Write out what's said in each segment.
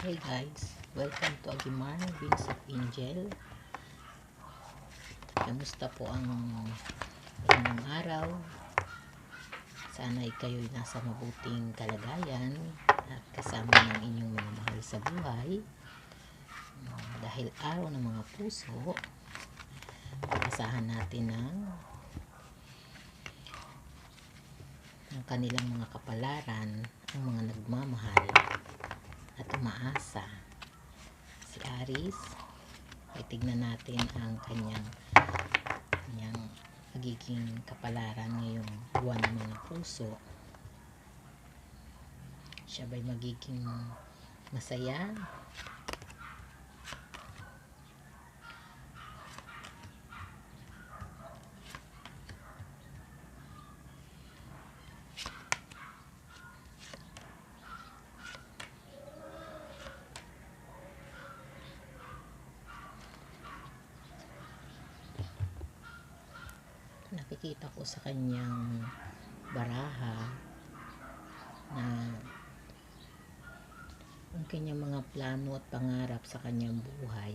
Hey guys, welcome to Agimar Wings of Angel. Kamusta po ang inyong araw? Sana ay kayo'y nasa mabuting kalagayan at kasama ng inyong mga mahal sa buhay. Dahil araw ng mga puso, asahan natin ng kanilang mga kapalaran ang mga nagmamahal at umaasa. Si Aries, ay tignan natin ang kanyang magiging kapalaran ngayong buwan ng mga puso. Siya ba'y magiging masaya? Nakikita ko sa kanyang baraha na ang kanyang mga plano at pangarap sa kanyang buhay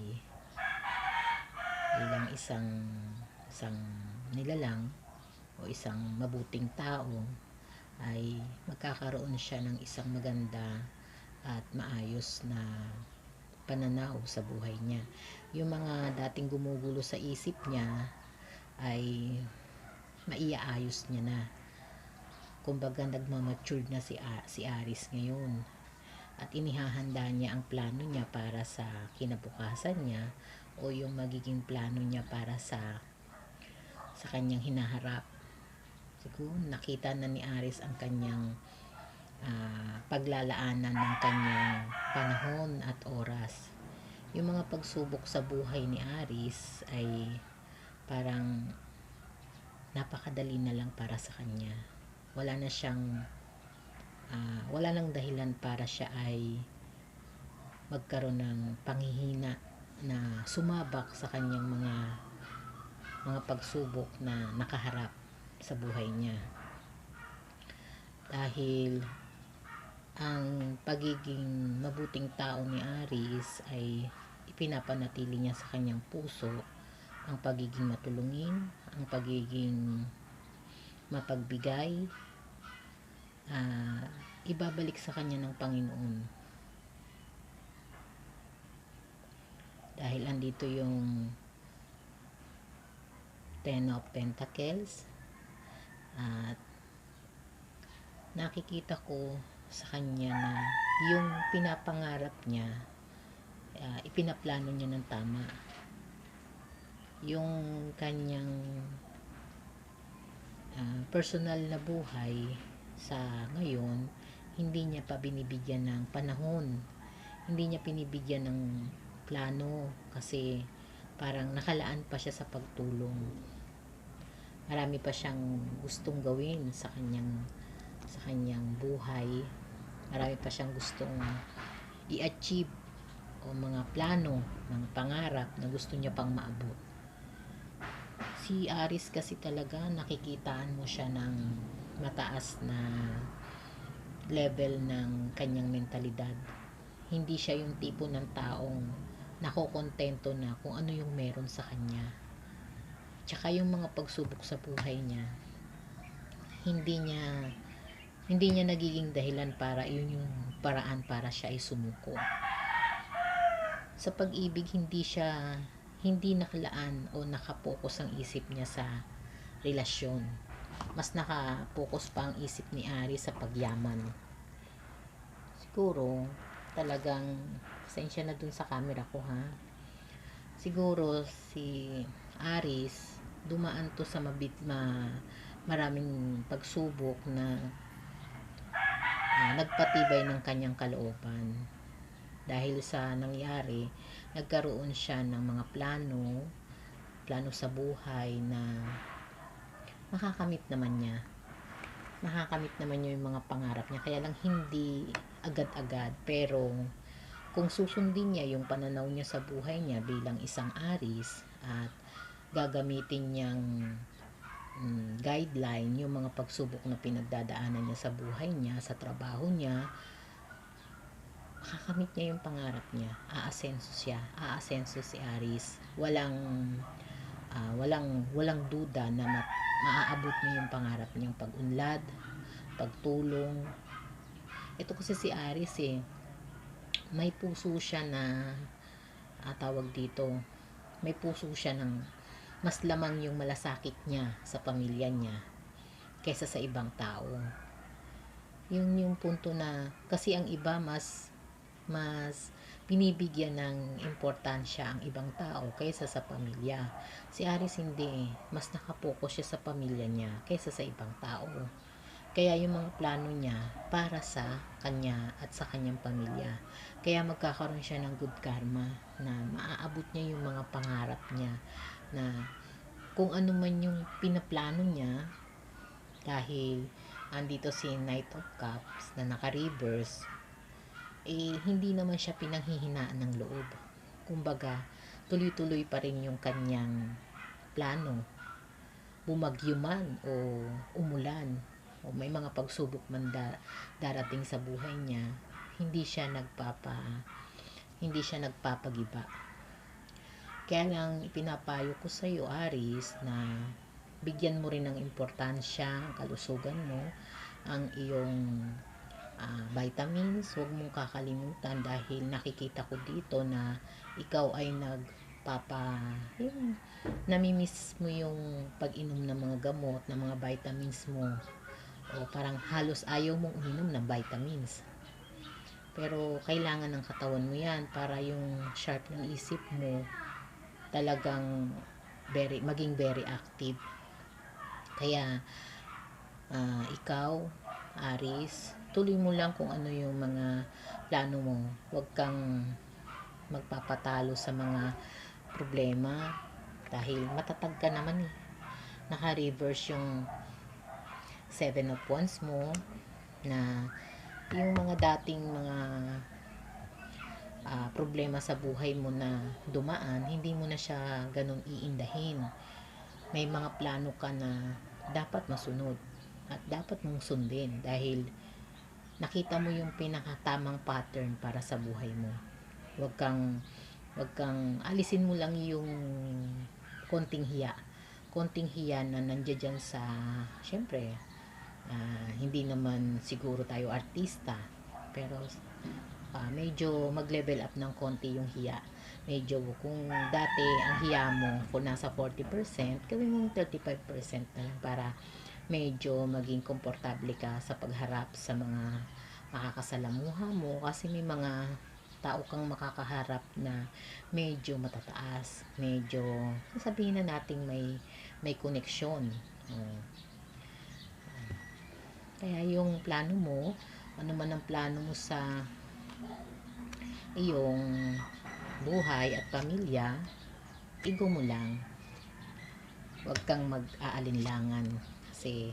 bilang isang nilalang o isang mabuting tao ay magkakaroon siya ng isang maganda at maayos na pananaw sa buhay niya. Yung mga dating gumugulo sa isip niya ay maiaayos niya na. Kumbaga nagmamature na si Aries ngayon at inihahanda niya ang plano niya para sa kinabukasan niya o yung magiging plano niya para sa kanyang hinaharap. Siguro nakita na ni Aries ang kanyang paglalaanan ng kanyang panahon at oras. Yung mga pagsubok sa buhay ni Aries ay parang napakadali na lang para sa kanya. Wala na siyang wala nang dahilan para siya ay magkaroon ng panghihina na sumabak sa kanyang mga pagsubok na nakaharap sa buhay niya. Dahil ang pagiging mabuting tao ni Aries ay ipinapanatili niya sa kanyang puso ang pagiging matulungin, ang pagiging mapagbigay, ibabalik sa kanya ng Panginoon. Dahil andito yung Ten of Pentacles at nakikita ko sa kanya na yung pinapangarap niya, ipinaplano niya ng tama. Yung kanyang personal na buhay sa ngayon, hindi niya pa binibigyan ng panahon, hindi niya pinibigyan ng plano kasi parang nakalaan pa siya sa pagtulong. Marami pa siyang gustong gawin sa kanyang buhay. Marami pa siyang gustong i-achieve o mga plano, mga pangarap na gusto niya pang maabot. Si Aries kasi talaga nakikitaan mo siya ng mataas na level ng kanyang mentalidad. Hindi siya yung tipo ng taong nakokontento na kung ano yung meron sa kanya. Tsaka yung mga pagsubok sa buhay niya, hindi niya nagiging dahilan para yun yung paraan para siya ay sumuko. Sa pag-ibig, hindi nakalaan o nakapokus ang isip niya sa relasyon. Mas nakapokus pa ang isip ni Aries sa pagyaman. Siguro talagang pasensya na dun sa camera ko ha. Siguro si Aries dumaan to sa maraming pagsubok na nagpatibay ng kanyang kalooban. Dahil sa nangyari, nagkaroon siya ng mga plano sa buhay na makakamit naman niya yung mga pangarap niya, kaya lang hindi agad-agad. Pero kung susundin niya yung pananaw niya sa buhay niya bilang isang Aries at gagamitin niyang guideline yung mga pagsubok na pinagdadaanan niya sa buhay niya, sa trabaho niya, makakamit niya yung pangarap niya, aasenso siya, aasenso si Aris. Walang duda na maaabot niya yung pangarap niyang pag-unlad, pagtulong. Ito kasi si Aris may puso siya na tawag dito, may puso siya ng mas lamang yung malasakit niya sa pamilya niya kaysa sa ibang tao. Yun yung punto na kasi ang iba mas binibigyan ng importansya ang ibang tao kaysa sa pamilya. Si Aris hindi, mas nakapokus siya sa pamilya niya kaysa sa ibang tao. Kaya yung mga plano niya para sa kanya at sa kanyang pamilya. Kaya magkakaroon siya ng good karma na maaabot niya yung mga pangarap niya na kung ano man yung pinaplano niya dahil andito si Knight of Cups na naka-reverse, hindi naman siya pinanghihinaan ng loob. Kumbaga, tuloy-tuloy pa rin yung kanyang plano. Bumagyo man o umulan o may mga pagsubok man darating sa buhay niya, hindi siya nagpapagiba. Kaya lang ipinapayo ko sa iyo, Aris, na bigyan mo rin ng importansya ang kalusugan mo, ang iyong vitamins. Huwag mong kakalimutan dahil nakikita ko dito na ikaw ay namimiss mo yung pag-inom ng mga gamot, ng mga vitamins mo, o parang halos ayaw mong uminom ng vitamins. Pero kailangan ng katawan mo yan para yung sharp ng isip mo talagang maging very active. Kaya ikaw, Aris, tuloy mo lang kung ano yung mga plano mo. Huwag kang magpapatalo sa mga problema dahil matatag ka naman naka-reverse yung 7 of Wands mo na yung mga dating mga problema sa buhay mo na dumaan, hindi mo na siya ganun iindahin. May mga plano ka na dapat masunod at dapat mong sundin dahil nakita mo yung pinakatamang pattern para sa buhay mo. Huwag kang alisin mo lang yung konting hiya na nandiyan sa, syempre, hindi naman siguro tayo artista, pero medyo mag-level up ng konti yung hiya. Medyo kung dati ang hiya mo kung nasa 40%, gawin mo 35% na lang para medyo maging komportable ka sa pagharap sa mga makakasalamuha mo kasi may mga tao kang makakaharap na medyo matataas, medyo sabihin na nating may koneksyon. Kaya yung plano mo, ano man ang plano mo sa iyong buhay at pamilya, igo mo lang. Huwag kang mag-aalinlangan kasi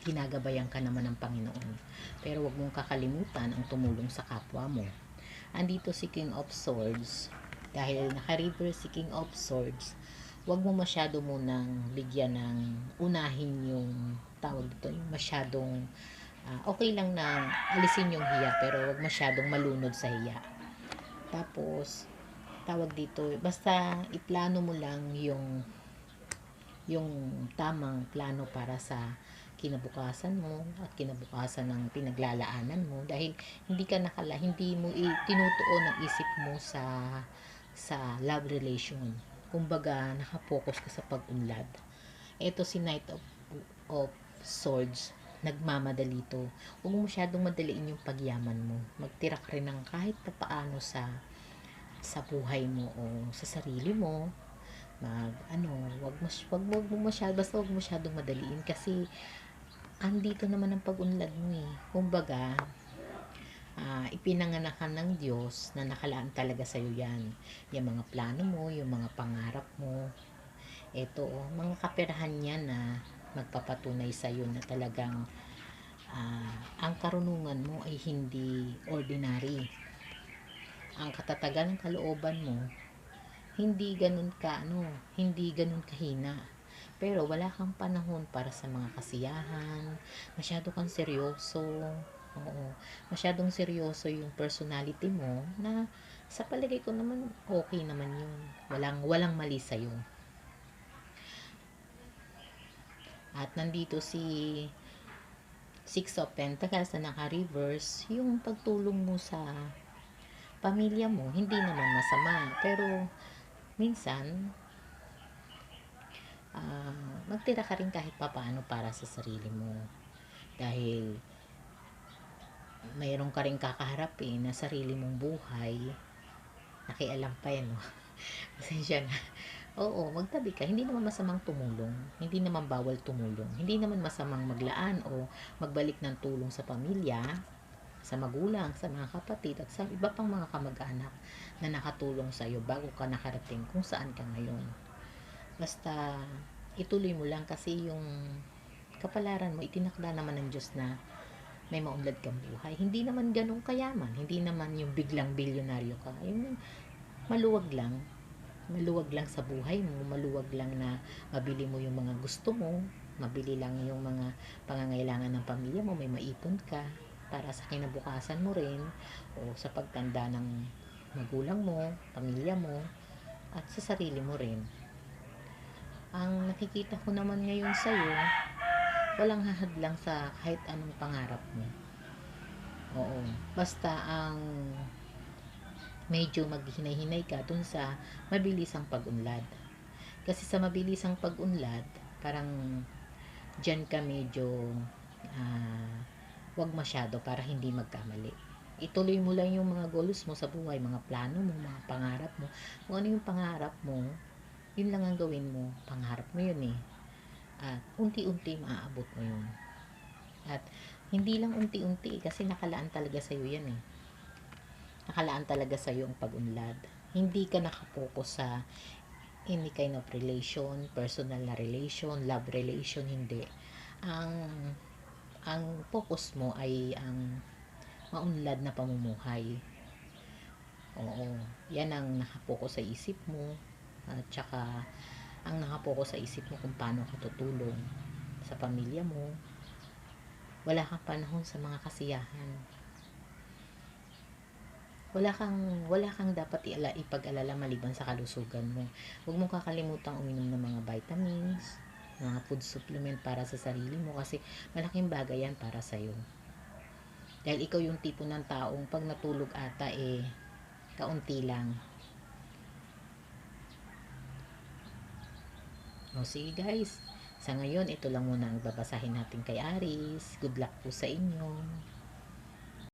ginagabayan ka naman ng Panginoon. Pero huwag mong kakalimutan ang tumulong sa kapwa mo. Andito si King of Swords. Dahil naka-reverse si King of Swords, huwag mo masyado munang bigyan ng unahin yung tawag dito, yung masyadong okay lang na alisin yung hiya pero huwag masyadong malunod sa hiya. Tapos tawag dito, basta iplano mo lang yung tamang plano para sa kinabukasan mo at kinabukasan ng pinaglalaanan mo dahil hindi mo tinutuon ang isip mo sa love relation. Kumbaga nakapokus ka sa pag-unlad. Ito si Knight of Swords, nagmamadali to. Huwag mo masyadong madaliin yung pagyaman mo. Magtira ka rin ng kahit paano sa buhay mo o sa sarili mo. Wag mo masyadong madaliin kasi andito naman ang pag-unlad mo Kumbaga, ipinanganak ka ng Diyos na nakalaan talaga sa'yo yan. Yung mga plano mo, yung mga pangarap mo. Ito, mga kaperahan niya na magpapatunay sa'yo na talagang ang karunungan mo ay hindi ordinary. Ang katatagan ng kalooban mo, hindi ganun kahina. Pero wala kang panahon para sa mga kasiyahan, masyado kang seryoso, Oo, masyadong seryoso yung personality mo na sa palagay ko naman okay naman yun. Walang mali sa'yo. At nandito si Six of Pentacles na naka-reverse, yung pagtulong mo sa pamilya mo, hindi naman masama. Pero minsan, magtira ka rin kahit papaano para sa sarili mo. Dahil mayroon ka rin kakaharapin na sarili mong buhay, nakialam pa yan, no? Pasensya na. Oo, magtabi ka. Hindi naman masamang tumulong. Hindi naman bawal tumulong. Hindi naman masamang maglaan o magbalik ng tulong sa pamilya, sa magulang, sa mga kapatid, at sa iba pang mga kamag-anak na nakatulong sa iyo bago ka nakarating kung saan ka ngayon. Basta, ituloy mo lang kasi yung kapalaran mo, itinakda naman ng Diyos na may maunlad kang buhay. Hindi naman ganun kayaman. Hindi naman yung biglang bilyonaryo ka. Yung maluwag lang. Maluwag lang sa buhay mo. Maluwag lang na mabili mo yung mga gusto mo. Mabili lang yung mga pangangailangan ng pamilya mo. May maipon ka para sa kinabukasan mo rin o sa pagtanda ng magulang mo, pamilya mo, at sa sarili mo rin. Ang nakikita ko naman ngayon sa'yo, walang hahadlang sa kahit anong pangarap mo. Oo. Basta ang medyo maghinay-hinay ka dun sa mabilisang pag-unlad. Kasi sa mabilisang pag-unlad, parang dyan ka medyo uh, wag masyado para hindi magkamali. Ituloy mo lang yung mga goals mo sa buhay, mga plano mo, mga pangarap mo. Kung ano yung pangarap mo, yun lang ang gawin mo. Pangarap mo yun eh. At unti-unti maaabot mo yun. At hindi lang unti-unti kasi nakalaan talaga sa'yo yan eh. Nakalaan talaga sa'yo ang pag-unlad. Hindi ka nakapokus sa any kind of relation, personal na relation, love relation, hindi. Ang ang focus mo ay ang maunlad na pamumuhay. Oo, yan ang nakapokus sa isip mo. At saka ang nakapokus sa isip mo kung paano ka tutulong sa pamilya mo. Wala kang panahon sa mga kasiyahan. Wala kang dapat ipag-alala maliban sa kalusugan mo. Huwag mong kakalimutan uminom ng mga vitamins, mga food supplement para sa sarili mo kasi malaking bagay yan para sa iyo. Dahil ikaw yung tipo ng taong pag natulog ata kaunti lang. O sige guys, sa ngayon ito lang muna ang babasahin natin kay Aries. Good luck po sa inyo.